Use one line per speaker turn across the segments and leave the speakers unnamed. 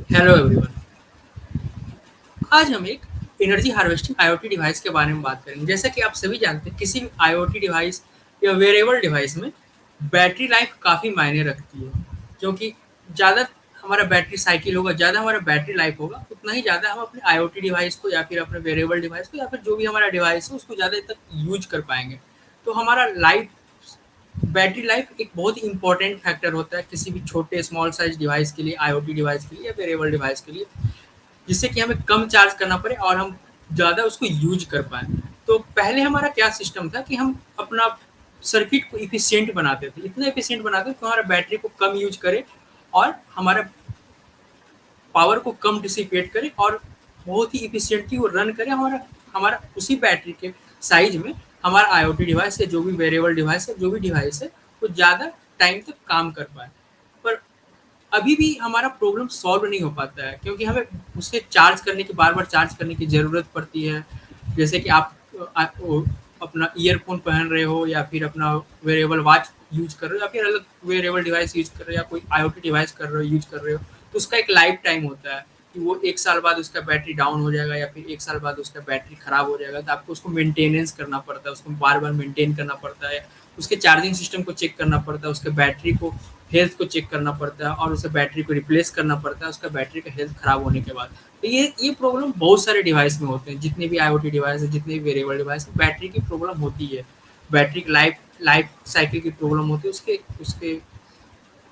Hello everyone. आज हम एक एनर्जी हार्वेस्टिंग आईओटी डिवाइस के बारे में बात करेंगे। जैसा कि आप सभी जानते हैं, किसी भी आईओटी डिवाइस या वेरेबल डिवाइस में बैटरी लाइफ काफ़ी मायने रखती है, क्योंकि ज़्यादा हमारा बैटरी साइकिल होगा, ज़्यादा हमारा बैटरी लाइफ होगा, उतना ही ज़्यादा हम अपने आईओटी डिवाइस को या फिर अपने वेरेबल डिवाइस को या फिर जो भी हमारा डिवाइस है उसको ज़्यादा तक यूज कर पाएंगे। तो हमारा लाइफ बैटरी लाइफ एक बहुत ही इंपॉर्टेंट फैक्टर होता है किसी भी छोटे स्मॉल साइज डिवाइस के लिए, आईओटी डिवाइस के लिए या वेरेबल डिवाइस के लिए, जिससे कि हमें कम चार्ज करना पड़े और हम ज़्यादा उसको यूज कर पाएँ। तो पहले हमारा क्या सिस्टम था कि हम अपना सर्किट को एफिशिएंट बनाते थे, इतना एफिशिएंट बनाते थे कि हमारा बैटरी को कम यूज करे और हमारा पावर को कम डिसिपेट करे और बहुत ही एफिशिएंटली वो रन करे। हमारा हमारा उसी बैटरी के साइज में हमारा आईओटी डिवाइस है, जो भी वेरिएबल डिवाइस है, जो भी डिवाइस है, वो ज़्यादा टाइम तक काम कर पाए। पर अभी भी हमारा प्रॉब्लम सॉल्व नहीं हो पाता है, क्योंकि हमें उसे चार्ज करने की बार बार चार्ज करने की ज़रूरत पड़ती है। जैसे कि आप अपना ईयरफोन पहन रहे हो या फिर अपना वेरेबल वॉच यूज कर रहे हो या फिर अलग वेरेबल डिवाइस यूज कर रहे हो या कोई आईओटी डिवाइस कर रहे हो यूज कर रहे हो, तो उसका एक लाइफ टाइम होता है कि वो 1 साल बाद उसका बैटरी डाउन हो जाएगा या फिर 1 साल बाद उसका बैटरी खराब हो जाएगा। तो आपको उसको मेंटेनेंस करना पड़ता है, उसको बार बार मेंटेन करना पड़ता है, उसके चार्जिंग सिस्टम को चेक करना पड़ता है, उसके बैटरी को हेल्थ को चेक करना पड़ता है और उसे बैटरी को रिप्लेस करना पड़ता है उसका बैटरी का हेल्थ खराब होने के बाद। तो ये प्रॉब्लम बहुत सारे डिवाइस में होते हैं, जितने भी आईओटी डिवाइस है, जितने भी वेरिएबल डिवाइस है, बैटरी की प्रॉब्लम होती है। बैटरी की लाइफ लाइफ साइकिल की प्रॉब्लम होती है, उसके उसके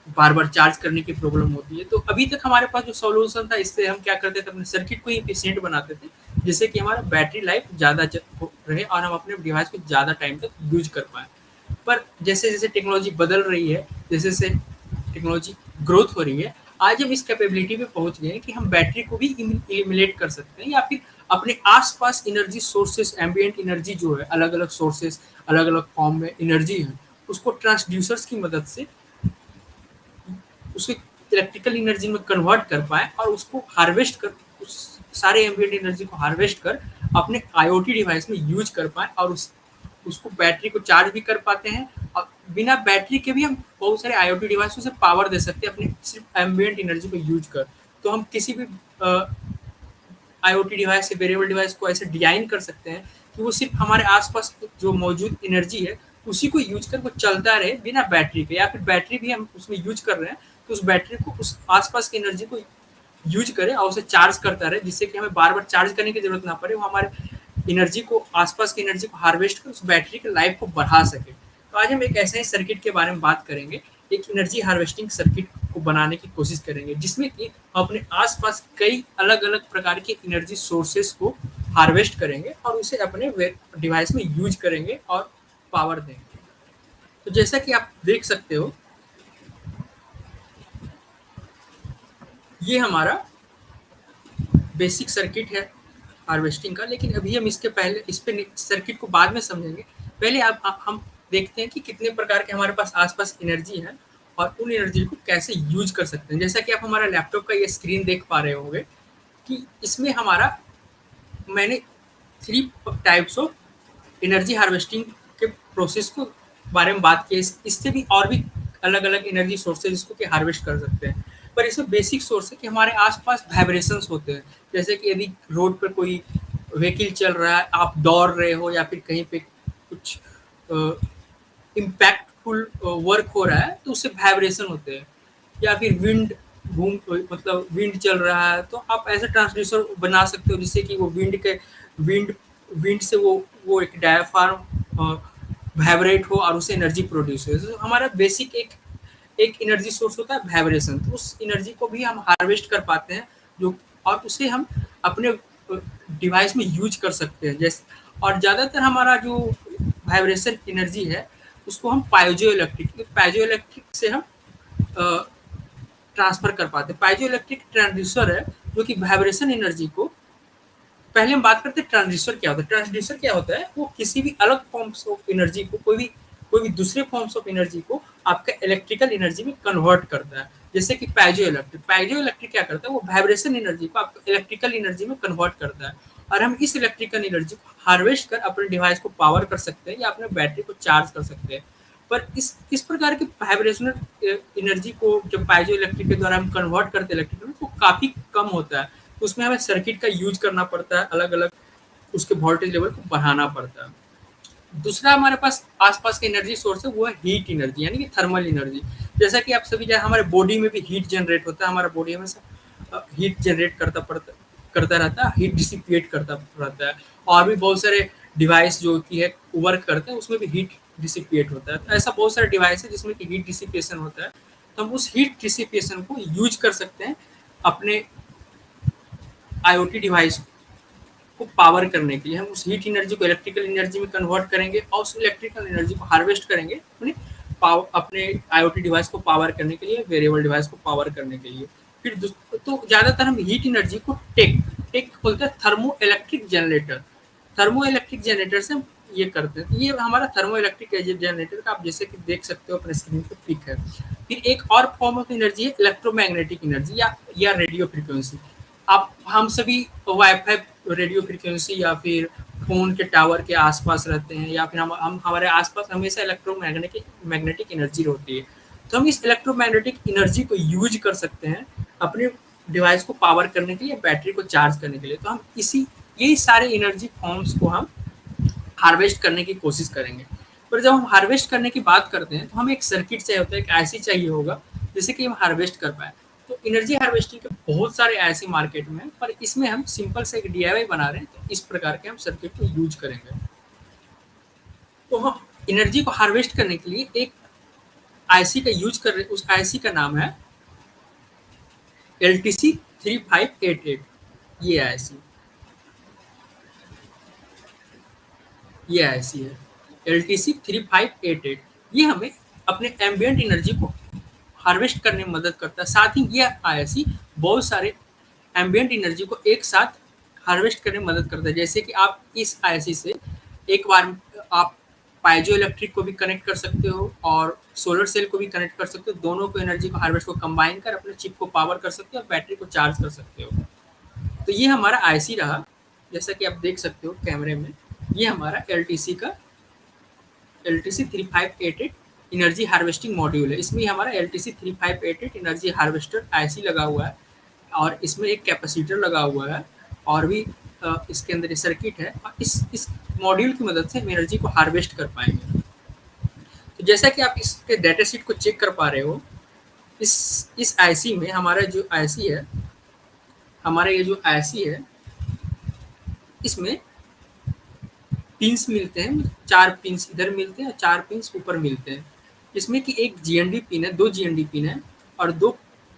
बार बार चार्ज करने की प्रॉब्लम होती है। तो अभी तक हमारे पास जो सॉल्यूशन था, इससे हम क्या करते थे, अपने सर्किट को ही एफिशिएंट बनाते थे, जिससे कि हमारा बैटरी लाइफ ज़्यादा रहे और हम अपने डिवाइस को ज़्यादा टाइम तक यूज कर पाएँ। पर जैसे जैसे टेक्नोलॉजी बदल रही है, जैसे जैसे टेक्नोलॉजी ग्रोथ हो रही है, आज हम इस कैपेबिलिटी पे पहुंच गए हैं कि हम बैटरी को भी इलिमिनेट कर सकते हैं या फिर अपने आसपास एनर्जी सोर्सेस, एम्बियंट एनर्जी जो है, अलग अलग सोर्सेस, अलग अलग फॉर्म में एनर्जी है, उसको ट्रांसड्यूसर्स की मदद से उसे इलेक्ट्रिकल एनर्जी में कन्वर्ट कर पाए और उसको हार्वेस्ट कर, उस सारे एम्बियंट एनर्जी को हार्वेस्ट कर अपने आईओटी डिवाइस में यूज कर पाए और उसको बैटरी को चार्ज भी कर पाते हैं। और बिना बैटरी के भी हम बहुत सारे आईओटी डिवाइस से पावर दे सकते हैं अपने सिर्फ एम्बियंट एनर्जी को यूज कर। तो हम किसी भी आईओटी डिवाइस या वेरिएबल डिवाइस को ऐसे डिजाइन कर सकते हैं कि वो सिर्फ हमारे आसपास जो मौजूद एनर्जी है उसी को यूज कर वो चलता रहे बिना बैटरी के, या फिर बैटरी भी हम उसमें यूज कर रहे हैं तो उस बैटरी को उस आसपास की एनर्जी को यूज करे और उसे चार्ज करता रहे, जिससे कि हमें बार बार चार्ज करने की जरूरत ना पड़े, वो हमारे एनर्जी को, आसपास की एनर्जी को हार्वेस्ट कर उस बैटरी के लाइफ को बढ़ा सके। तो आज हम एक ऐसे ही सर्किट के बारे में बात करेंगे, एक एनर्जी हार्वेस्टिंग सर्किट को बनाने की कोशिश करेंगे, जिसमें कि हम अपने आसपास कई अलग अलग प्रकार के एनर्जी सोर्सेस को हार्वेस्ट करेंगे और उसे अपने डिवाइस में यूज करेंगे और पावर देंगे। तो जैसा कि आप देख सकते हो, ये हमारा बेसिक सर्किट है हार्वेस्टिंग का, लेकिन अभी हम इसके पहले इस पे सर्किट को बाद में समझेंगे। पहले आप हम देखते हैं कि कितने प्रकार के हमारे पास आसपास एनर्जी है और उन एनर्जी को कैसे यूज कर सकते हैं। जैसा कि आप हमारा लैपटॉप का ये स्क्रीन देख पा रहे होंगे कि इसमें हमारा, मैंने 3 टाइप्स ऑफ एनर्जी हार्वेस्टिंग के प्रोसेस को बारे में बात की है। इससे भी और भी अलग अलग एनर्जी सोर्सेज इसको कि हार्वेस्ट कर सकते हैं। पर इसमें बेसिक सोर्स है कि हमारे आसपास वाइब्रेशंस होते हैं। जैसे कि यदि रोड पर कोई व्हीकल चल रहा है, आप दौड़ रहे हो या फिर कहीं पे कुछ इम्पैक्टफुल वर्क हो रहा है तो उससे वाइब्रेशन होते हैं। या फिर विंड घूम मतलब विंड चल रहा है तो आप ऐसे ट्रांसड्यूसर बना सकते हो जिससे कि वो विंड विंड से वो एक डायफ्राम वाइब्रेट हो और उससे एनर्जी प्रोड्यूस हो। तो हमारा बेसिक एक एक एनर्जी सोर्स होता है वाइब्रेशन, तो उस एनर्जी को भी हम हार्वेस्ट कर पाते हैं, जो और उसे हम अपने डिवाइस में यूज कर सकते हैं। जैसे और ज़्यादातर हमारा जो वाइब्रेशन एनर्जी है उसको हम पाइजो इलेक्ट्रिक से हम ट्रांसफर कर पाते हैं। पाइजो इलेक्ट्रिक ट्रांसड्यूसर है जो कि वाइब्रेशन एनर्जी को, पहले हम बात करते हैं ट्रांसड्यूसर क्या होता है। ट्रांसड्यूसर क्या होता है, वो किसी भी अलग फॉर्म्स ऑफ एनर्जी को, कोई भी दूसरे फॉर्म्स ऑफ एनर्जी को आपका इलेक्ट्रिकल एनर्जी में कन्वर्ट करता है। जैसे कि पाइजो इलेक्ट्रिक क्या करता है, वो वाइब्रेशन एनर्जी को आपका इलेक्ट्रिकल एनर्जी में कन्वर्ट करता है और हम इस इलेक्ट्रिकल एनर्जी को हार्वेस्ट कर अपने डिवाइस को पावर कर सकते हैं या अपने बैटरी को चार्ज कर सकते हैं। पर इस प्रकार के वाइब्रेशनल एनर्जी को जब पाइजो इलेक्ट्रिक के द्वारा हम कन्वर्ट करते हैं इलेक्ट्रिकल, तो काफ़ी कम होता है। तो उसमें हमें सर्किट का यूज़ करना पड़ता है, अलग-अलग उसके वोल्टेज लेवल को बढ़ाना पड़ता है। दूसरा हमारे पास आस-पास का एनर्जी सोर्स है, वो है हीट एनर्जी यानी कि थर्मल एनर्जी। जैसा कि आप सभी जान हमारे बॉडी में भी हीट जनरेट होता है, हमारा बॉडी हमेशा हीट जनरेट करता रहता है, हीट डिसिपेट करता रहता है। और भी बहुत सारे डिवाइस जो कि है वर्क करते हैं, उसमें भी हीट डिसिपेट होता है। तो ऐसा बहुत सारे डिवाइस है जिसमें कि हीट डिसिपेशन होता है। तो हम उस हीट डिसिपेशन को यूज़ कर सकते हैं अपने आईओटी डिवाइस को पावर करने के लिए। हम उस हीट एनर्जी को इलेक्ट्रिकल एनर्जी में कन्वर्ट करेंगे और उस इलेक्ट्रिकल एनर्जी को हार्वेस्ट करेंगे अपने आईओटी डिवाइस को पावर करने के लिए, वेरिएबल डिवाइस को पावर करने के लिए। फिर तो ज़्यादातर हम हीट एनर्जी को टेक टेक बोलते हैं, thermo electric generator. Thermo electric generator से हम ये करते हैं। तो ये हमारा थर्मो इलेक्ट्रिक जनरेटर का आप जैसे कि देख सकते हो अपने स्क्रीन पे पिक है। फिर एक और फॉर्म ऑफ एनर्जी है इलेक्ट्रोमैग्नेटिक एनर्जी या रेडियो फ्रीक्वेंसी। आप हम सभी वाईफाई रेडियो फ्रीक्वेंसी या फिर फ़ोन के टावर के आसपास रहते हैं, या फिर हम हमारे आसपास हमेशा इलेक्ट्रोमैग्नेटिक मैग्नेटिक एनर्जी होती है। तो हम इस इलेक्ट्रोमैग्नेटिक एनर्जी को यूज कर सकते हैं अपने डिवाइस को पावर करने के लिए, बैटरी को चार्ज करने के लिए। तो हम इसी यही सारे एनर्जी फॉर्म्स को हम हार्वेस्ट करने की कोशिश करेंगे। पर जब हम हार्वेस्ट करने की बात करते हैं तो हमें एक सर्किट चाहिए होता है, एक ऐसी चाहिए होगा जिससे कि हम हार्वेस्ट कर पाए। तो एनर्जी हार्वेस्टिंग के बहुत सारे ऐसे मार्केट में हैं, पर इसमें हम सिंपल से एक डीआईवाई बना रहे हैं। तो इस प्रकार के हम सर्किट को यूज करेंगे। तो हम एनर्जी को हार्वेस्ट करने के लिए एक आईसी का यूज कर रहे हैं। उस आईसी का नाम है LTC 3588। ये आईसी ये ऐसी है LTC 3588। ये हमें अपने एम्बियंट एनर्जी को हार्वेस्ट करने में मदद करता है। साथ ही ये आईसी बहुत सारे एम्बियंट एनर्जी को एक साथ हार्वेस्ट करने में मदद करता है। जैसे कि आप इस आईसी से एक बार आप पाइजो इलेक्ट्रिक को भी कनेक्ट कर सकते हो और सोलर सेल को भी कनेक्ट कर सकते हो। दोनों को एनर्जी को हार्वेस्ट को कंबाइन कर अपने चिप को पावर कर सकते हो और बैटरी को चार्ज कर सकते हो। तो ये हमारा आईसी रहा, जैसा कि आप देख सकते हो कैमरे में। ये हमारा LTC 3588 एनर्जी हार्वेस्टिंग मॉड्यूल है। इसमें हमारा LTC 3588 एनर्जी हार्वेस्टर आईसी लगा हुआ है और इसमें एक कैपेसिटर लगा हुआ है और भी इसके अंदर ये सर्किट है। और इस मॉड्यूल की मदद से हम एनर्जी को हार्वेस्ट कर पाएंगे। तो जैसा कि आप इसके डाटा शीट को चेक कर पा रहे हो, इस आईसी में हमारा जो आईसी है हमारा ये जो आईसी है इसमें पिन्स मिलते हैं। 4 पिन्स इधर मिलते हैं और 4 पिन्स ऊपर मिलते हैं। इसमें कि एक जीएनडी पिन है, 2 जीएनडी पिन है और 2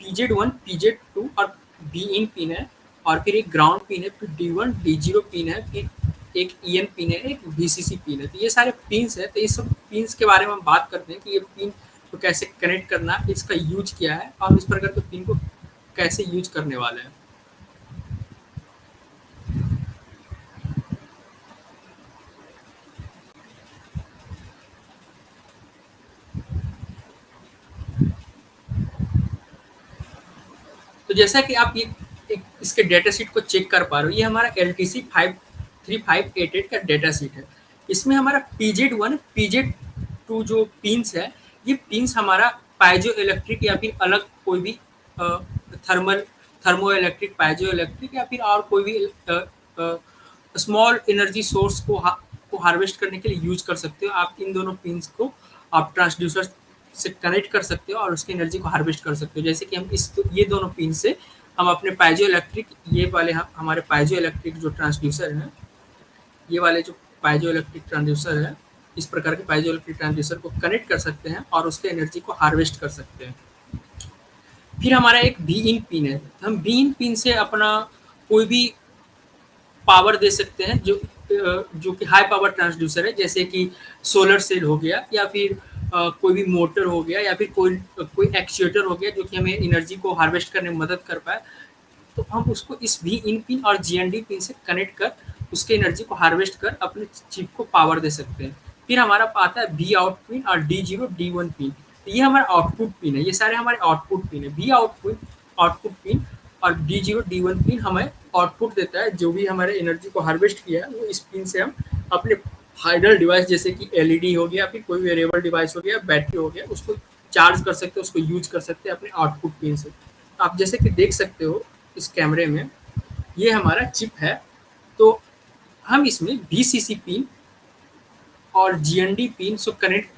पीजेड1 पीजेड2 और बी इन पिन है और फिर एक ग्राउंड पिन है, फिर D1 D0 पिन है, फिर एक EN पिन है, एक VCC पिन है। तो ये सारे पिन्स है। तो इस सब पिन्स के बारे में हम बात करते हैं कि ये पिन को कैसे कनेक्ट करना है, इसका यूज क्या है और इस प्रकार के पिन को कैसे यूज करने वाले हैं। तो जैसा कि आप ये एक इसके डेटा शीट को चेक कर पा रहे हो, ये हमारा LTC 3588 का डेटा शीट है। इसमें हमारा पीजेड1 पीजेड2 जो पिन्स है, ये पिन्स हमारा पाइजो इलेक्ट्रिक या फिर अलग कोई भी थर्मो इलेक्ट्रिक, पाइजो इलेक्ट्रिक या फिर और कोई भी स्मॉल एनर्जी सोर्स को हार्वेस्ट करने के लिए यूज कर सकते हो। आप इन दोनों पिन्स को आप ट्रांसड्यूसर से कनेक्ट कर सकते हो और उसकी एनर्जी को हार्वेस्ट कर सकते हो। जैसे कि हम ये दोनों पिन से हम अपने पाइजो इलेक्ट्रिक, ये वाले हमारे पाइजो इलेक्ट्रिक जो ट्रांसड्यूसर हैं, ये वाले जो पाइजो इलेक्ट्रिक ट्रांसड्यूसर है, इस प्रकार के पाइजो इलेक्ट्रिक ट्रांसड्यूसर को कनेक्ट कर सकते हैं और उसके एनर्जी को हार्वेस्ट कर सकते हैं। फिर हमारा एक बी इन पिन है। हम बी इन पिन से अपना कोई भी पावर दे सकते हैं जो कि हाई पावर ट्रांसड्यूसर है, जैसे कि सोलर सेल हो गया या फिर कोई भी मोटर हो गया या फिर कोई एक्चुएटर हो गया जो कि हमें एनर्जी को हार्वेस्ट करने में मदद कर पाए। तो हम उसको इस भी इन पिन और जीएनडी पिन से कनेक्ट कर उसके एनर्जी को हार्वेस्ट कर अपने चिप को पावर दे सकते हैं। फिर हमारा आता है बी आउट पिन और D0 D1 पिन। तो ये हमारा आउटपुट पिन है। ये सारे हमारे आउटपुट पिन है। बी आउटपुट पिन और D0 D1 पिन हमें आउटपुट देता है। जो भी हमारे एनर्जी को हार्वेस्ट किया है वो इस पिन से हम अपने फाइनल डिवाइस जैसे कि एलईडी हो गया, फिर कोई वेरिएबल डिवाइस हो गया, बैटरी हो गया, उसको चार्ज कर सकते हैं, उसको यूज कर सकते हैं अपने आउटपुट पिन से। आप जैसे कि देख सकते हो इस कैमरे में, ये हमारा चिप है। तो हम इसमें VCC पिन और GND पिन से कनेक्ट,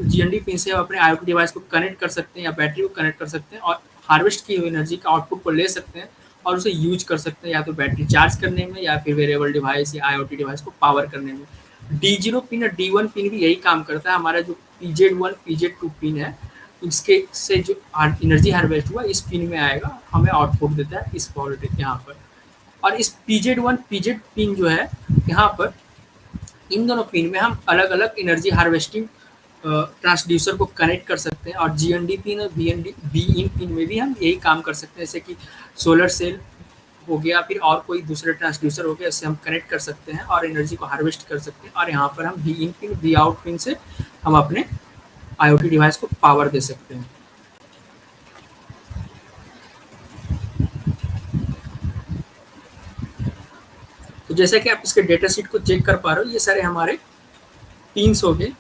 GND पिन से हम अपने IoT डिवाइस को कनेक्ट कर सकते हैं या बैटरी को कनेक्ट कर सकते हैं और हार्वेस्ट की हुई एनर्जी का आउटपुट को ले सकते हैं और उसे यूज कर सकते हैं, या तो बैटरी चार्ज करने में या फिर वेरिएबल डिवाइस या IoT डिवाइस को पावर करने में। D0 पिन और D1 पिन भी यही काम करता है। हमारा जो PZ1 PZ2 पिन है, इसके से जो एनर्जी हार्वेस्ट हुआ इस पिन में आएगा, हमें आउटपुट देता है इस वोल्टेज यहाँ पर। और इस PZ1 PZ पिन जो है यहाँ पर, इन दोनों पिन में हम अलग अलग एनर्जी हार्वेस्टिंग ट्रांसड्यूसर को कनेक्ट कर सकते हैं। और GND पिन और बी इन पिन में भी हम यही काम कर सकते हैं, जैसे कि सोलर सेल हो गया, फिर और कोई दूसरे ट्रांसड्यूसर हो गया, इससे हम कनेक्ट कर सकते हैं और एनर्जी को हार्वेस्ट कर सकते हैं। और यहाँ पर हम be in pin be out pin से हम अपने IoT डिवाइस को पावर दे सकते हैं। तो जैसा कि आप इसके डेटा शीट को चेक कर पा रहे हो, ये सारे हमारे पिन्स हो गए।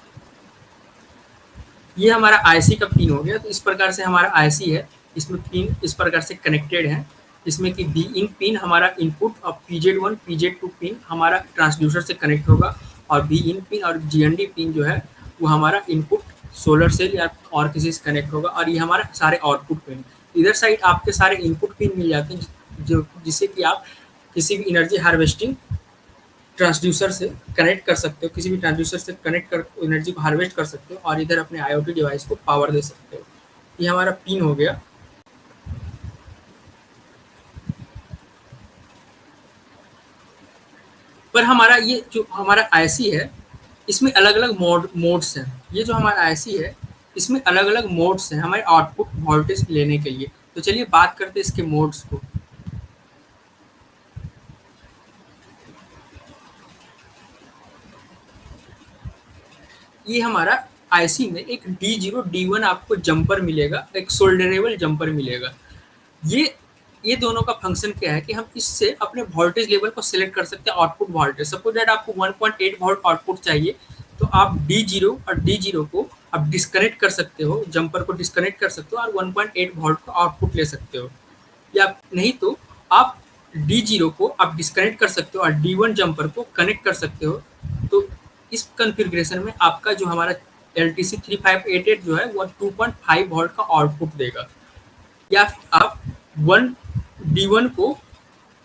ये हमारा IC का पिन हो गया। तो इस प्रकार से हमारा IC है, इसमें पिन इस प्रकार से कनेक्टेड है, जिसमें कि बी इन पिन हमारा इनपुट और PZ1 PZ2 पिन हमारा ट्रांसड्यूसर से कनेक्ट होगा और बी इन पिन और GND पिन जो है वो हमारा इनपुट सोलर सेल या और किसी से कनेक्ट होगा। और ये हमारा सारे आउटपुट पिन। इधर साइड आपके सारे इनपुट पिन मिल जाते हैं, जो जिससे कि आप किसी भी एनर्जी हार्वेस्टिंग ट्रांसड्यूसर से कनेक्ट कर सकते हो, किसी भी ट्रांसड्यूसर से कनेक्ट कर एनर्जी को हार्वेस्ट कर सकते हो और इधर अपने IoT डिवाइस को पावर दे सकते हो। ये हमारा पिन हो गया। पर हमारा ये जो हमारा IC है, इसमें अलग अलग मोड्स हैं। ये जो हमारा IC है, इसमें अलग अलग मोड्स हैं हमारे आउटपुट वोल्टेज लेने के लिए। तो चलिए बात करते हैं इसके मोड्स को। ये हमारा IC में एक D0 D1 आपको जंपर मिलेगा, एक सोल्डरेबल जंपर मिलेगा। ये दोनों का फंक्शन क्या है कि हम इससे अपने वोल्टेज लेवल को सिलेक्ट कर सकते हैं, आउटपुट वोल्टेज। सपोज दैट आपको 1.8 वोल्ट आउटपुट चाहिए, तो आप D0 और D0 को आप डिस्कनेक्ट कर सकते हो, जंपर को डिस्कनेक्ट कर सकते हो और 1.8 वोल्ट का आउटपुट ले सकते हो। या नहीं तो आप D0 को आप डिस्कनेक्ट कर सकते हो और D1 जंपर को कनेक्ट कर सकते हो। तो इस कॉन्फ़िगरेशन में आपका जो हमारा LTC 3588 जो है वो 2.5 वोल्ट का आउटपुट देगा। या फिर आप D1 को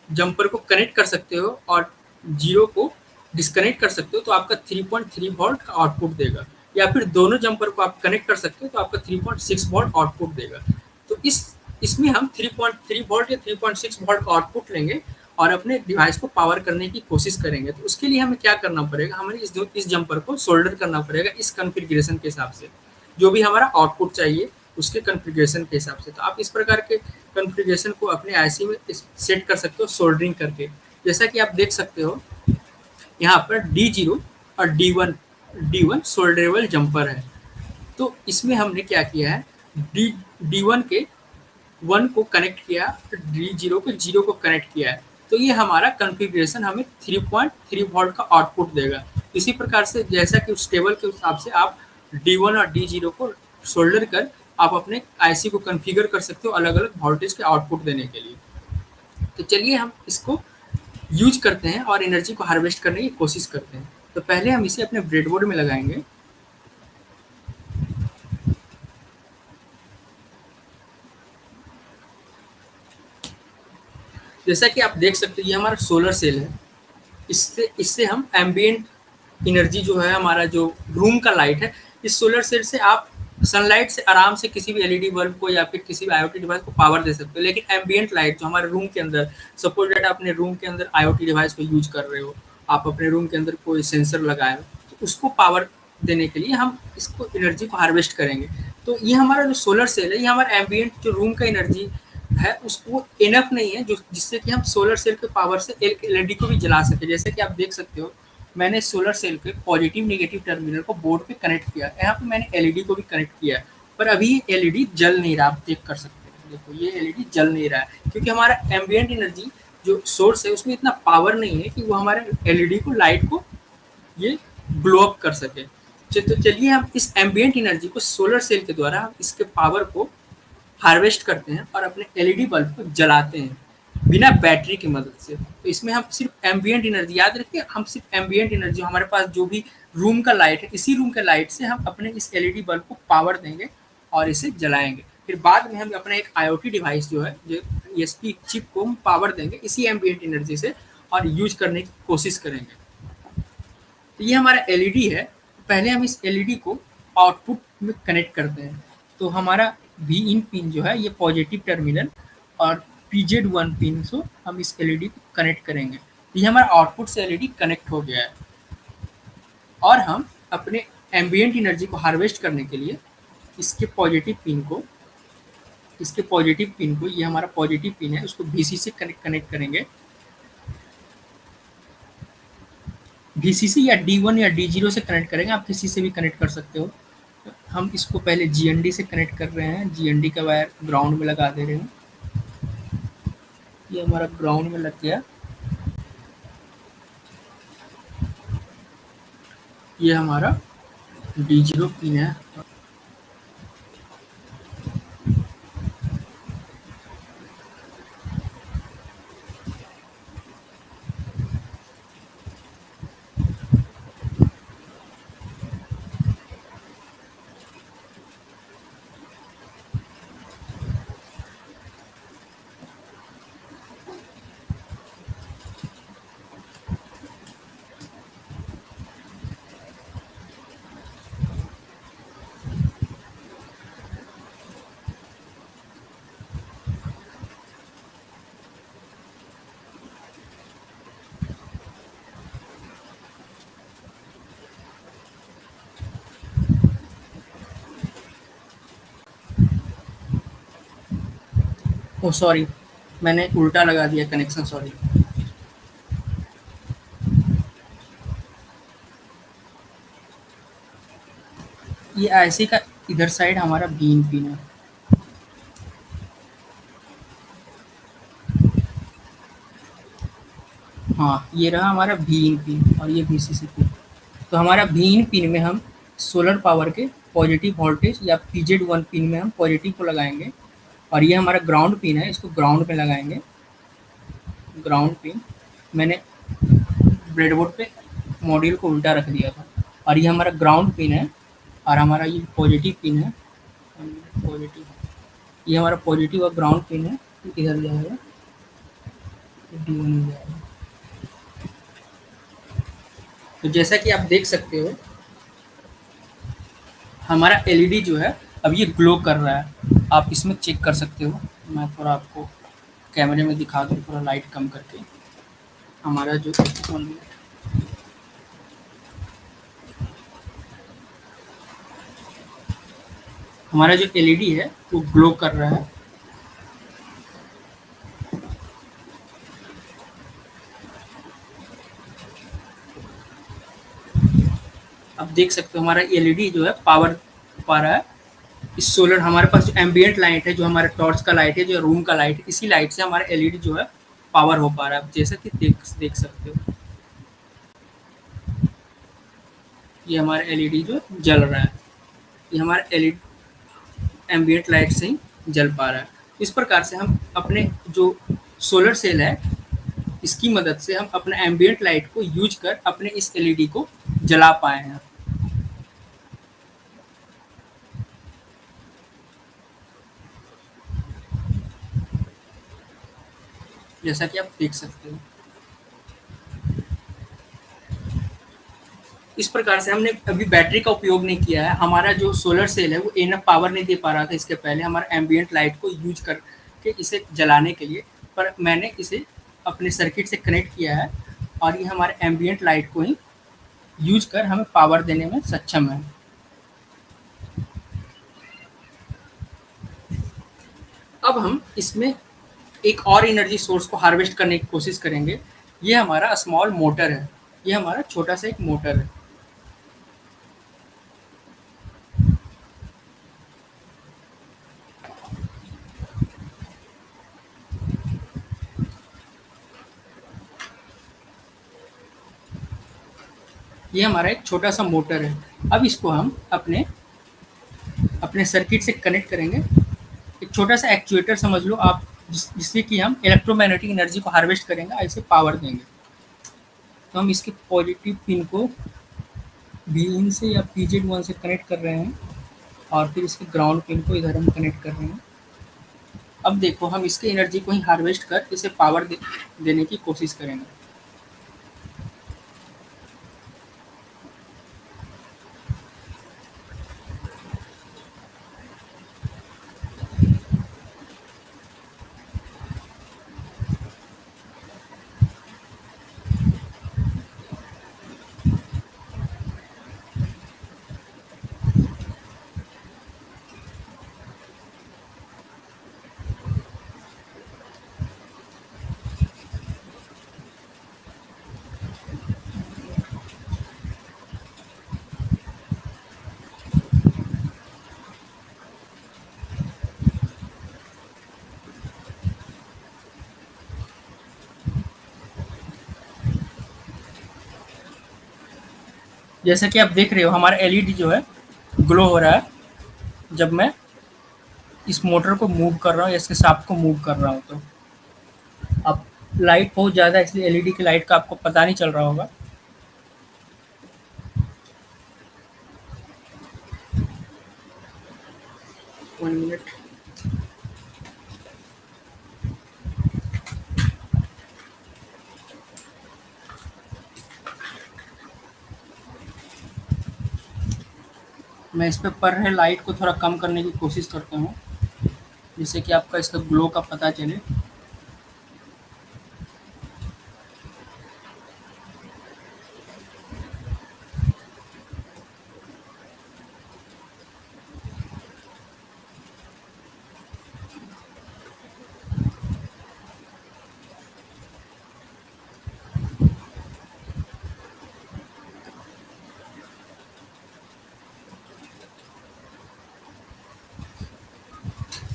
जंपर को कनेक्ट कर सकते हो और 0 को डिस्कनेक्ट कर सकते हो, तो आपका 3.3 वोल्ट का आउटपुट देगा। या फिर दोनों जंपर को आप कनेक्ट कर सकते हो तो आपका 3.6 वोल्ट आउटपुट देगा। तो इसमें हम 3.3 वोल्ट या 3.6 वोल्ट का आउटपुट लेंगे और अपने डिवाइस को पावर करने की कोशिश करेंगे। तो उसके लिए हमें क्या करना पड़ेगा, हमें इस जंपर को सोल्डर करना पड़ेगा इस कॉन्फ़िगरेशन के हिसाब से, जो भी हमारा आउटपुट चाहिए उसके कॉन्फ़िगरेशन के हिसाब से। तो आप इस प्रकार के कॉन्फ़िगरेशन को अपने IC में सेट कर सकते हो सोल्डरिंग करके। जैसा कि आप देख सकते हो यहाँ पर D0 और D1 सोल्डरेबल जंपर है। तो इसमें हमने क्या किया है, D1 के 1 को कनेक्ट किया, D0 के 0 को कनेक्ट किया है। तो ये हमारा कॉन्फ़िगरेशन हमें 3.3 वोल्ट का आउटपुट देगा। इसी प्रकार से जैसा कि उस टेबल के हिसाब से आप D1 और D0 को सोल्डर कर आप अपने IC को कॉन्फ़िगर कर सकते हो अलग अलग वोल्टेज के आउटपुट देने के लिए। तो चलिए हम इसको यूज करते हैं और एनर्जी को हार्वेस्ट करने की कोशिश करते हैं। तो पहले हम इसे अपने ब्रेडबोर्ड में लगाएंगे। जैसा कि आप देख सकते हैं ये हमारा सोलर सेल है। इससे हम एम्बिएंट एनर्जी जो है, हमारा जो रूम का लाइट है, इस सोलर सेल से आप सनलाइट से आराम से किसी भी LED बल्ब को या फिर किसी भी IoT डिवाइस को पावर दे सकते हो। लेकिन एम्बिएंट लाइट जो हमारे रूम के अंदर, सपोज दैट आप अपने रूम के अंदर IoT डिवाइस को यूज कर रहे हो, आप अपने रूम के अंदर कोई सेंसर लगाए हो, तो उसको पावर देने के लिए हम इसको एनर्जी को हार्वेस्ट करेंगे। तो ये हमारा जो सोलर सेल है, ये हमारा एम्बिएंट जो रूम का एनर्जी है उसको इनफ नहीं है जो जिससे कि हम सोलर सेल के पावर से LED को भी जला सके। जैसे कि आप देख सकते हो मैंने सोलर सेल के पॉजिटिव नेगेटिव टर्मिनल को बोर्ड पे कनेक्ट किया, यहाँ पे मैंने LED को भी कनेक्ट किया है, पर अभी ये LED जल नहीं रहा। आप चेक कर सकते हैं, देखो ये LED जल नहीं रहा है क्योंकि हमारा एम्बिएंट एनर्जी जो सोर्स है उसमें इतना पावर नहीं है कि वो हमारे LED को लाइट को ये ग्लो अप कर सके। तो चलिए हम इस एम्बिएंट एनर्जी को सोलर सेल के द्वारा हम इसके पावर को हार्वेस्ट करते हैं और अपने LED बल्ब को जलाते हैं। बिना बैटरी की मदद से। तो इसमें हम सिर्फ एम्बियंट एनर्जी, याद रखिए, हम सिर्फ एम्बियंट एनर्जी, हमारे पास जो भी रूम का लाइट है, इसी रूम के लाइट से हम अपने इस एलईडी बल्ब को पावर देंगे और इसे जलाएंगे। फिर बाद में हम अपना एक आईओटी डिवाइस जो है, जो ईएसपी चिप को हम पावर देंगे इसी एम्बियंट एनर्जी से और यूज करने की कोशिश करेंगे। तो ये हमारा एलईडी है। पहले हम इस एलईडी को आउटपुट में कनेक्ट करते हैं। तो हमारा वी इन पिन जो है ये पॉजिटिव टर्मिनल और पीजेड वन पिन से हम इस एलईडी को कनेक्ट करेंगे। तो ये हमारा आउटपुट से एलईडी कनेक्ट हो गया है और हम अपने एम्बियंट एनर्जी को हार्वेस्ट करने के लिए इसके पॉजिटिव पिन को ये हमारा पॉजिटिव पिन है, उसको वीसी से कनेक्ट करेंगे। वीसीसी या डी1 या डी0 से कनेक्ट करेंगे, आप किसी से भी कनेक्ट कर सकते हो। हम इसको पहले जीएनडी से कनेक्ट कर रहे हैं, जीएनडी का वायर ग्राउंड में लगा दे रहे हैं। ये हमारा ग्राउंड में लग गया। ये हमारा डी0 पिन है। ओ सॉरी, मैंने उल्टा लगा दिया कनेक्शन, सॉरी। ये ऐसे का इधर साइड हमारा बीन पिन है। हाँ, ये रहा हमारा बीन पिन और ये वीसीसी पिन। तो हमारा बीन पिन में हम सोलर पावर के पॉजिटिव वोल्टेज या पीजेड वन पिन में हम पॉजिटिव को लगाएंगे और ये हमारा ग्राउंड पिन है, इसको ग्राउंड पे लगाएंगे। ग्राउंड पिन मैंने ब्रेडबोर्ड पे मॉड्यूल को उल्टा रख दिया था और ये हमारा ग्राउंड पिन है और हमारा ये पॉजिटिव पिन है। पॉजिटिव, ये हमारा पॉजिटिव और ग्राउंड पिन है, इधर जाएगा, डी1 जाएगा। तो जैसा कि आप देख सकते हो हमारा एलईडी जो है अब ये ग्लो कर रहा है, आप इसमें चेक कर सकते हो। मैं थोड़ा आपको कैमरे में दिखा दूँ, थोड़ा लाइट कम करके। हमारा जो एलईडी है वो ग्लो कर रहा है। आप देख सकते हो हमारा एलईडी जो है पावर पा रहा है। इस सोलर, हमारे पास जो एम्बियंट लाइट है, जो हमारे टॉर्च का लाइट है, जो रूम का लाइट है, इसी लाइट से हमारा एलईडी जो है पावर हो पा रहा है, जैसा कि देख सकते हो। ये हमारा एलईडी जो जल रहा है, ये हमारा एलईडी एम्बियंट लाइट से ही जल पा रहा है। इस प्रकार से हम अपने जो सोलर सेल है इसकी मदद से हम अपने एम्बियंट लाइट को यूज कर अपने इस एलईडी को जला पाए हैं। जैसा कि आप देख सकते हो, इस प्रकार से हमने अभी बैटरी का उपयोग नहीं किया है। हमारा जो सोलर सेल है वो इनफ पावर नहीं दे पा रहा था इसके पहले हमारा एम्बियंट लाइट को यूज करके इसे जलाने के लिए, पर मैंने इसे अपने सर्किट से कनेक्ट किया है और ये हमारे एम्बियंट लाइट को ही यूज कर हमें पावर देने में सक्षम है। अब हम इसमें एक और एनर्जी सोर्स को हार्वेस्ट करने की कोशिश करेंगे। ये हमारा स्मॉल मोटर है, ये हमारा छोटा सा एक मोटर है। ये हमारा एक छोटा सा मोटर है। अब इसको हम अपने अपने सर्किट से कनेक्ट करेंगे। एक छोटा सा एक्चुएटर समझ लो आप, जिससे कि हम इलेक्ट्रोमैग्नेटिक एनर्जी को हार्वेस्ट करेंगे, ऐसे पावर देंगे। तो हम इसके पॉजिटिव पिन को Vin से या PZ1 से कनेक्ट कर रहे हैं और फिर इसके ग्राउंड पिन को इधर हम कनेक्ट कर रहे हैं। अब देखो हम इसके एनर्जी को ही हार्वेस्ट कर इसे पावर देने की कोशिश करेंगे। जैसा कि आप देख रहे हो हमारा एलईडी जो है ग्लो हो रहा है जब मैं इस मोटर को मूव कर रहा हूँ या इसके शाफ्ट को मूव कर रहा हूँ। तो अब लाइट बहुत ज़्यादा है इसलिए एलईडी की लाइट का आपको पता नहीं चल रहा होगा। 1 मिनट। मैं इस पे पड़ रहे लाइट को थोड़ा कम करने की कोशिश करता हूँ जिससे कि आपका इसका ग्लो का पता चले।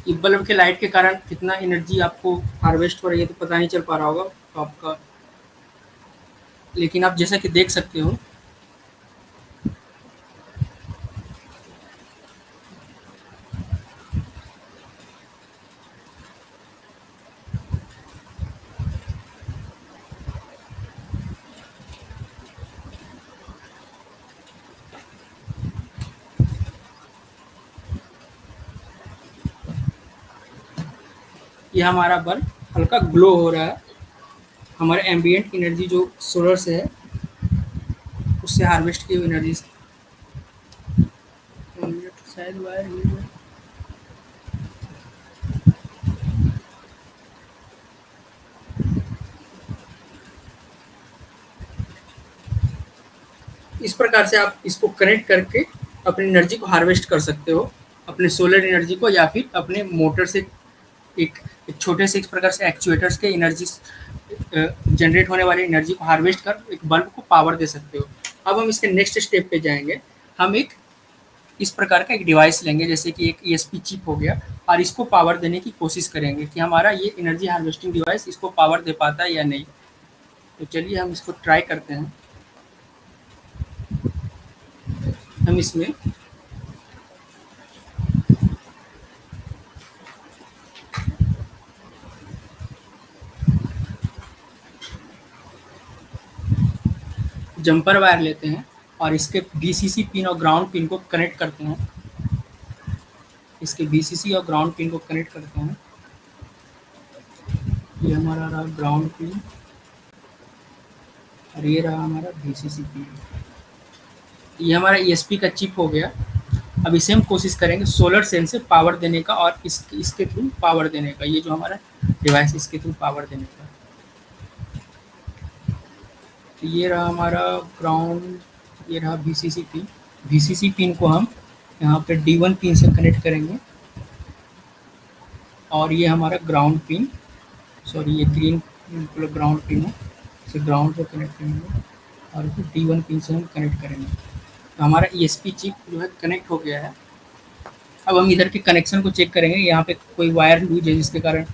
ये बल्ब के लाइट के कारण कितना एनर्जी आपको हार्वेस्ट हो रही है तो पता नहीं चल पा रहा होगा आपका, लेकिन आप जैसा कि देख सकते हो ये हमारा बल्ब हल्का ग्लो हो रहा है। हमारे एम्बिएंट एनर्जी जो सोलर से है उससे हार्वेस्ट की हुई एनर्जी से। शायद वायर हिल गया। इस प्रकार से आप इसको कनेक्ट करके अपनी एनर्जी को हार्वेस्ट कर सकते हो, अपने सोलर एनर्जी को या फिर अपने मोटर से एक एक छोटे से इस प्रकार से एक्चुएटर्स के एनर्जी जनरेट होने वाली एनर्जी को हार्वेस्ट कर एक बल्ब को पावर दे सकते हो। अब हम इसके नेक्स्ट स्टेप पे जाएंगे। हम एक इस प्रकार का एक डिवाइस लेंगे जैसे कि एक ईएसपी चिप हो गया और इसको पावर देने की कोशिश करेंगे कि हमारा ये एनर्जी हार्वेस्टिंग डिवाइस इसको पावर दे पाता है या नहीं। तो चलिए हम इसको ट्राई करते हैं। हम इसमें जंपर वायर लेते हैं और इसके बीसीसी पिन और ग्राउंड पिन को कनेक्ट करते हैं। इसके बीसीसी और ग्राउंड पिन को कनेक्ट करते हैं। ये हमारा रहा ग्राउंड पिन और ये रहा हमारा बीसीसी पिन। ये हमारा ईएसपी का चिप हो गया। अब इसे हम कोशिश करेंगे सोलर सेल से पावर देने का और इसके थ्रू पावर देने का। ये जो हमारा डिवाइस इसके थ्रू पावर देने का। तो ये रहा हमारा ग्राउंड, ये रहा बीसीसी पिन। बीसीसी पिन को हम यहाँ पे D1 पिन से कनेक्ट करेंगे और ये हमारा ग्राउंड पिन, सॉरी ये ग्रीन मतलब ग्राउंड पिन है, इसे ग्राउंड से कनेक्ट करेंगे और फिर D1 पिन से हम कनेक्ट करेंगे। तो हमारा ईएसपी चिप जो है कनेक्ट हो गया है। अब हम इधर के कनेक्शन को चेक करेंगे। यहाँ पे कोई वायर लूज है जिसके कारण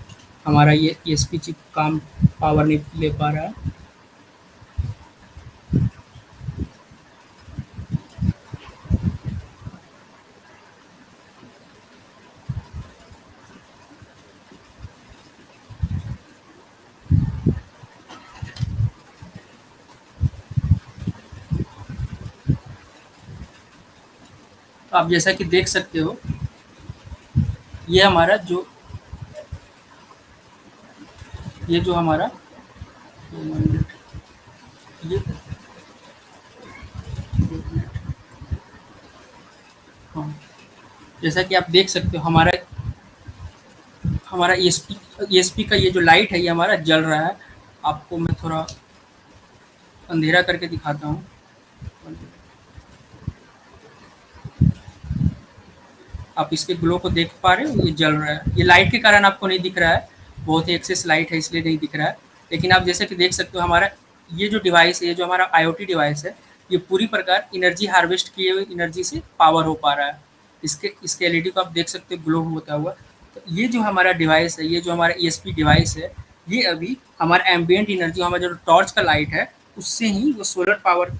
हमारा ये ईएसपी चिप काम पावर नहीं ले पा रहा है। आप जैसा कि देख सकते हो, ये हमारा जो ये जो हमारा ये हाँ, जैसा कि आप देख सकते हो, हमारा हमारा ईएसपी का ये जो लाइट है, ये हमारा जल रहा है। आपको मैं थोड़ा अंधेरा करके दिखाता हूँ। आप इसके ग्लो को देख पा रहे हो, ये जल रहा है। ये लाइट के कारण आपको नहीं दिख रहा है, बहुत ही एक्सेस लाइट है इसलिए नहीं दिख रहा है। लेकिन आप जैसे कि देख सकते हो, हमारा ये जो डिवाइस है, ये जो हमारा आईओटी डिवाइस है, ये पूरी प्रकार एनर्जी हार्वेस्ट किए हुए एनर्जी से पावर हो पा रहा है। इसके एलईडी को आप देख सकते हो ग्लो होता हुआ। तो ये जो हमारा डिवाइस है, ये जो हमारा ईएसपी डिवाइस है, ये अभी हमारा एम्बिएंट एनर्जी, हमारा जो टॉर्च का लाइट है, उससे ही वो सोलर पावर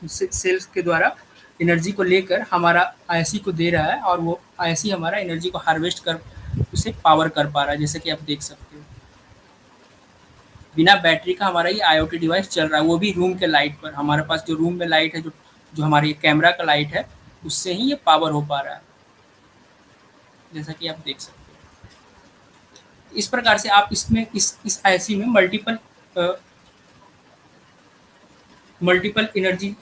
सेल्स के द्वारा एनर्जी को लेकर हमारा आईएससी को दे रहा है, और वो आईएससी हमारा एनर्जी को हार्वेस्ट कर उसे पावर कर पा रहा है, जैसे कि आप देख सकते हो। बिना बैटरी का हमारा ये आईओटी डिवाइस चल रहा है, वो भी रूम के लाइट पर। हमारे पास जो रूम में लाइट है, जो जो हमारे कैमरा का लाइट है, उससे ही ये पावर हो पा रहा है, जैसा कि आप देख सकते हो। इस प्रकार से आप इसमें इस आईएससी में मल्टीपल एनर्जी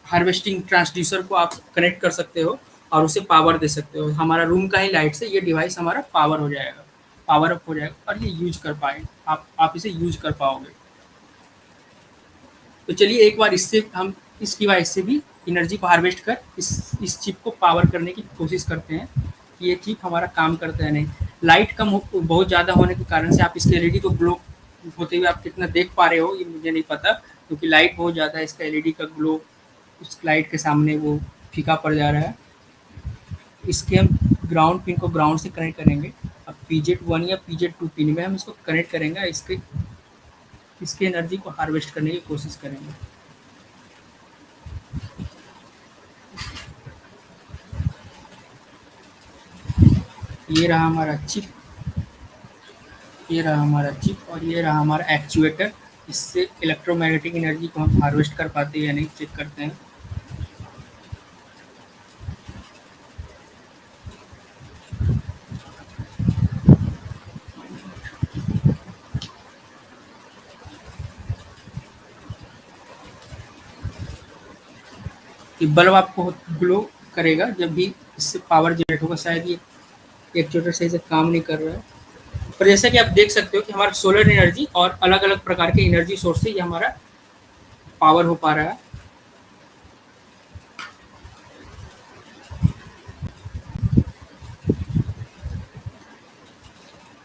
हार्वेस्टिंग ट्रांसड्यूसर को आप कनेक्ट कर सकते हो और उसे पावर दे सकते हो। हमारा रूम का ही लाइट से ये डिवाइस हमारा पावर हो जाएगा, पावर अप हो जाएगा, और ये यूज कर पाए आप इसे यूज कर पाओगे। तो चलिए एक बार इससे हम इस डिवाइस से भी एनर्जी को हार्वेस्ट कर इस चिप को पावर करने की कोशिश करते हैं कि ये चिप हमारा काम करता है नहीं। लाइट बहुत ज़्यादा होने के कारण से आप इसके एलईडी को ग्लो होते हुए आप कितना देख पा रहे हो, ये मुझे नहीं पता, क्योंकि लाइट बहुत ज़्यादा है। इसका एलईडी का ग्लो उस लाइट के सामने वो फीका पड़ जा रहा है। इसके हम ग्राउंड पिन को ग्राउंड से कनेक्ट करेंगे। अब पीजेड 1 या पीजेड 2 पिन में हम इसको कनेक्ट करेंगे, इसके एनर्जी को हार्वेस्ट करने की कोशिश करेंगे। ये रहा हमारा चिप, ये रहा हमारा चिप, और ये रहा हमारा एक्चुएटर। इससे इलेक्ट्रोमैग्नेटिक एनर्जी को हम हार्वेस्ट कर पाते हैं या नहीं, चेक करते हैं। ये बल्ब आपको ग्लो करेगा जब भी इससे पावर जनरेट होगा। शायद ये एक्चुएटर सही से काम नहीं कर रहा है, पर जैसा कि आप देख सकते हो कि हमारा सोलर एनर्जी और अलग अलग प्रकार के एनर्जी सोर्स से ये हमारा पावर हो पा रहा है।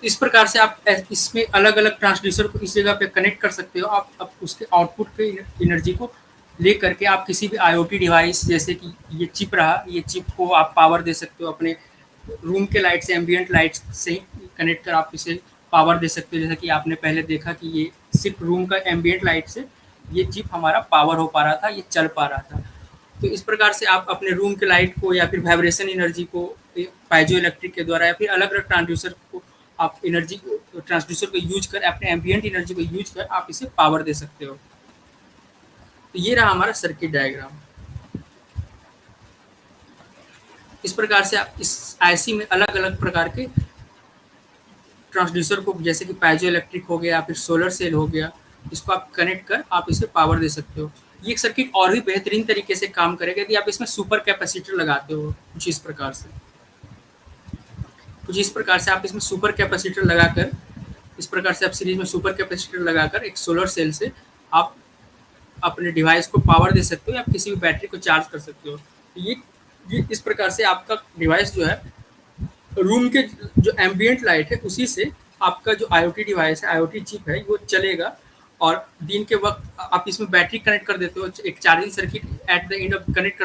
इस प्रकार से आप इसमें अलग अलग ट्रांसड्यूसर को इस जगह पे कनेक्ट कर सकते हो। आप उसके आउटपुट पे एनर्जी को ले करके आप किसी भी आईओटी डिवाइस, जैसे कि ये चिप रहा, ये चिप को आप पावर दे सकते हो अपने रूम के लाइट से, एम्बियंट लाइट से कनेक्ट कर आप इसे पावर दे सकते हो। जैसा कि आपने पहले देखा कि ये सिर्फ रूम का एम्बियंट लाइट से ये चिप हमारा पावर हो पा रहा था, ये चल पा रहा था। तो इस प्रकार से आप अपने रूम के लाइट को या फिर वाइब्रेशन एनर्जी को पाइजो इलेक्ट्रिक के द्वारा या फिर अलग अलग ट्रांसड्यूसर को आप एनर्जी ट्रांसड्यूसर को यूज कर अपने एम्बियंट एनर्जी को यूज कर आप इसे पावर दे सकते हो। तो ये रहा हमारा सर्किट डायग्राम। इस प्रकार से आप इस आईसी में अलग अलग प्रकार के ट्रांसड्यूसर को, जैसे कि पाइजो इलेक्ट्रिक हो गया या फिर सोलर सेल हो गया, इसको आप कनेक्ट कर आप इसे पावर दे सकते हो। ये सर्किट और भी बेहतरीन तरीके से काम करेगा यदि आप इसमें सुपर कैपेसिटर लगाते हो। कुछ इस प्रकार से आप इसमें सुपर कैपेसिटर लगाकर, इस प्रकार से आप सीरीज में सुपर कैपेसिटर लगाकर एक सोलर सेल से आप अपने डिवाइस को पावर दे सकते हो या किसी भी बैटरी को चार्ज कर सकते हो। ये इस प्रकार से आपका डिवाइस जो है, रूम के जो एम्बियंट लाइट है उसी से आपका जो आईओटी डिवाइस है, आईओटी चिप है, वो चलेगा। और दिन के वक्त आप इसमें बैटरी कनेक्ट कर देते हो, एक charging circuit at the end of connect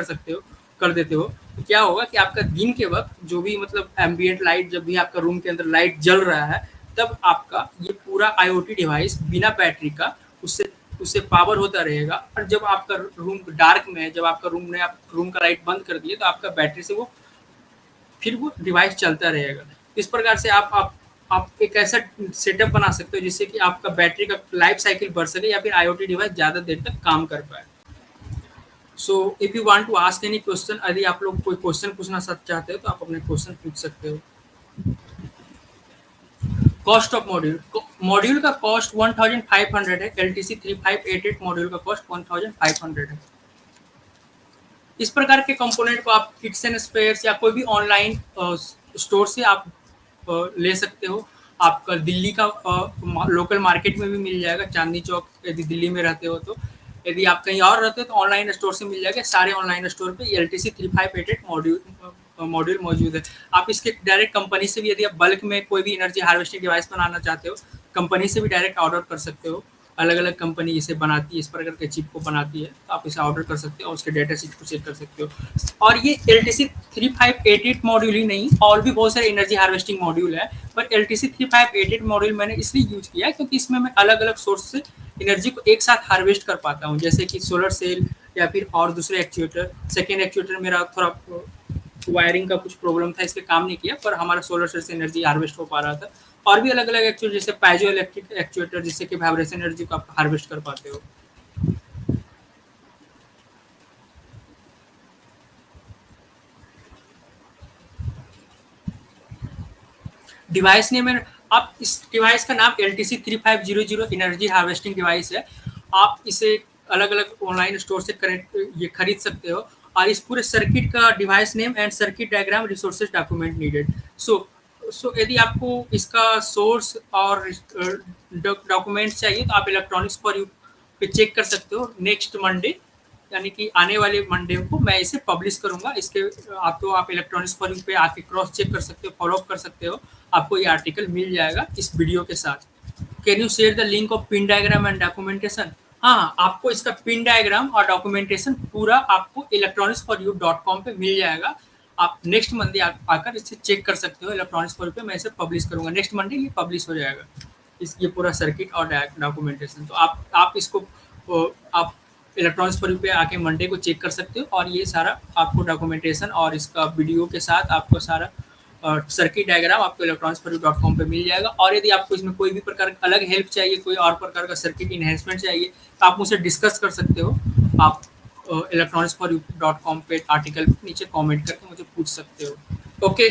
कर देते हो। तो क्या होगा कि आपका दिन के वक्त जो भी मतलब एम्बियंट लाइट, जब भी आपका रूम के अंदर लाइट जल रहा है, तब आपका ये पूरा आईओटी डिवाइस बिना बैटरी का उससे उससे पावर होता रहेगा। और जब आपका रूम डार्क में है, जब आपका रूम का लाइट बंद कर दिए, तो आपका बैटरी से वो डिवाइस चलता रहेगा। इस प्रकार से आप एक ऐसा सेटअप बना सकते हो जिससे कि आपका बैटरी का लाइफ साइकिल बढ़ सके या फिर आईओटी डिवाइस ज़्यादा देर तक काम कर पाए। So if you want to ask any question, यदि आप लोग कोई क्वेश्चन पूछना चाहते हो तो आप अपने क्वेश्चन पूछ सकते हो। कॉस्ट ऑफ मॉड्यूल, मॉड्यूल का कॉस्ट 1500 है। LTC 3588 मॉड्यूल का कॉस्ट 1500 है। इस प्रकार के कंपोनेंट को आप किट्स एंड स्पेयर्स या कोई भी ऑनलाइन स्टोर से आप ले सकते हो। आपका दिल्ली का लोकल मार्केट में भी मिल जाएगा, चांदनी चौक यदि दिल्ली में रहते हो तो। यदि आप कहीं और रहते हो तो ऑनलाइन स्टोर से मिल जाएगा। सारे ऑनलाइन स्टोर पे LTC 3588 मॉड्यूल मौजूद है। आप इसके डायरेक्ट कंपनी से भी, यदि आप बल्क में कोई भी एनर्जी हार्वेस्टिंग डिवाइस बनाना चाहते हो, कंपनी से भी डायरेक्ट ऑर्डर कर सकते हो। अलग अलग कंपनी इसे बनाती है, इस प्रकार के चिप को बनाती है, तो आप इसे ऑर्डर कर सकते हो और उसके डेटा शीट को चेक कर सकते हो। और ये LTC 3588 मॉड्यूल ही नहीं, और भी बहुत सारे एनर्जी हार्वेस्टिंग मॉड्यूल है, पर LTC 3588 मॉड्यूल मैंने इसलिए यूज किया है क्योंकि इसमें मैं अलग अलग सोर्स से एनर्जी को एक साथ हार्वेस्ट कर पाता हूँ, जैसे कि सोलर सेल या फिर और दूसरे एक्चुएटर। सेकेंड एक्चुएटर मेरा थोड़ा वायरिंग का कुछ प्रॉब्लम था, इसलिए काम नहीं किया, पर हमारा सोलर सेल से एनर्जी हार्वेस्ट हो पा रहा था। और भी अलग अलग एक्चुएटर, जैसे पाइजो इलेक्ट्रिक एक्चुएटर, जिससे कि वाइब्रेशन एनर्जी को आप हार्वेस्ट कर पाते हो। डिवाइस नेम है, आप इस डिवाइस का नाम LTC 3500 एनर्जी हार्वेस्टिंग डिवाइस है। आप इसे अलग अलग ऑनलाइन स्टोर से कनेक्ट ये खरीद सकते हो। और इस पूरे सर्किट का device name and circuit diagram resources document needed. So यदि आपको इसका सोर्स और डॉक्यूमेंट्स चाहिए तो आप इलेक्ट्रॉनिक्स फॉर यू पे चेक कर सकते हो। नेक्स्ट मंडे, यानी कि आने वाले मंडे को मैं इसे पब्लिश करूंगा। इसके आप इलेक्ट्रॉनिक्स फॉर यू पे आके क्रॉस चेक कर सकते हो, फॉलो अप कर सकते हो। आपको ये आर्टिकल मिल जाएगा इस वीडियो के साथ। Can you share the link of pin diagram and documentation? हाँ, आपको इसका पिन डायग्राम और डॉक्यूमेंटेशन पूरा आपको electronicsforyou.com पे मिल जाएगा। आप नेक्स्ट मंडे आकर इसे चेक कर सकते हो। इलेक्ट्रॉनिक्स फॉर यू पे मैं इसे पब्लिश करूंगा, नेक्स्ट मंडे ये पब्लिश हो जाएगा, इस ये पूरा सर्किट और डॉक्यूमेंटेशन। तो आप इसको आप इलेक्ट्रॉनिक्स फॉर यू पे आके मंडे को चेक कर सकते हो, और ये सारा आपको डॉक्यूमेंटेशन और इसका वीडियो के साथ आपको सारा सर्किट डायग्राम आपको electronicsforyou.com पे मिल जाएगा। और यदि आपको इसमें कोई भी प्रकार का अलग हेल्प चाहिए, कोई और प्रकार का सर्किट इन्हेंसमेंट चाहिए, तो आप मुझसे डिस्कस कर सकते हो। आप electronicsforyou.com पे आर्टिकल नीचे कमेंट करके मुझे पूछ सकते हो। ओके।